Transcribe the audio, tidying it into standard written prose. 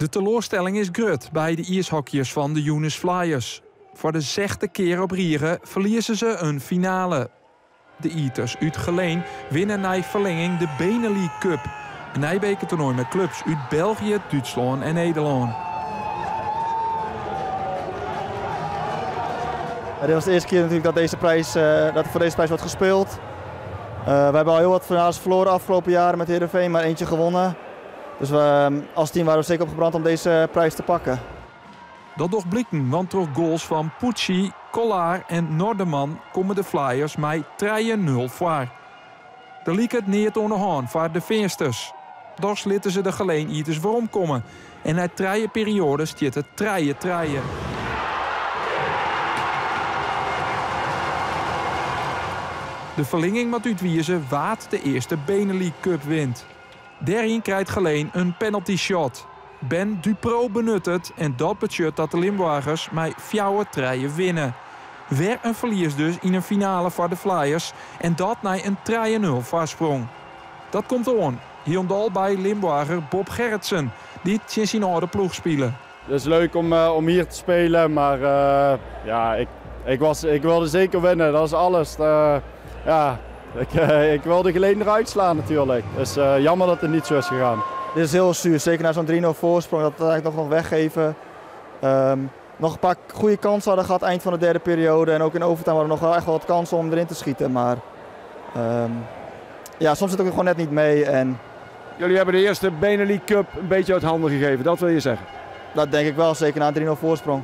De teleurstelling is groot bij de ijshockeyers van de Younes Flyers. Voor de 6e keer op rieren verliezen ze een finale. De Eaters uit Geleen winnen na verlenging de Benelux Cup. Een nijbekertoernooi met clubs uit België, Duitsland en Nederland. Dit was de eerste keer natuurlijk dat voor deze prijs wordt gespeeld. We hebben al heel wat finales verloren afgelopen jaren met Heerenveen, maar eentje gewonnen. Dus als team waren we zeker opgebrand om deze prijs te pakken. Dat doch blikken, want door goals van Pucci, Collard en Noorderman komen de Flyers met 3-0 voor. De liep het niet onder de hand voor de Veersters. Daar slitten ze de Geleen Eaters voor omkomen. En na 3 periodes stiet het 3-3. De verlenging moet uitwijzen waard de eerste Benelux Cup wint. Daarin krijgt Geleen een penalty shot. Ben Dupro benut het en dat betekent dat de Limburgers met 4-3 winnen. Weer een verlies dus in een finale voor de Flyers en dat na een 3-0 voorsprong. Dat komt aan. Hiondal bij Limburger Bob Gerritsen, die sinds zijn oude ploeg spelen. Het is leuk om hier te spelen, maar ja, ik wilde zeker winnen, dat is alles. Ik wilde Geleen eruit slaan natuurlijk. Dus jammer dat het niet zo is gegaan. Dit is heel zuur, zeker na zo'n 3-0 voorsprong, dat we eigenlijk nog weggeven. Nog een paar goede kansen hadden gehad eind van de 3e periode en ook in overtime hadden we nog wel echt wel wat kansen om erin te schieten. Maar ja, soms zit het ook gewoon net niet mee. En jullie hebben de eerste Benelux Cup een beetje uit handen gegeven, dat wil je zeggen? dat denk ik wel, zeker na een 3-0 voorsprong.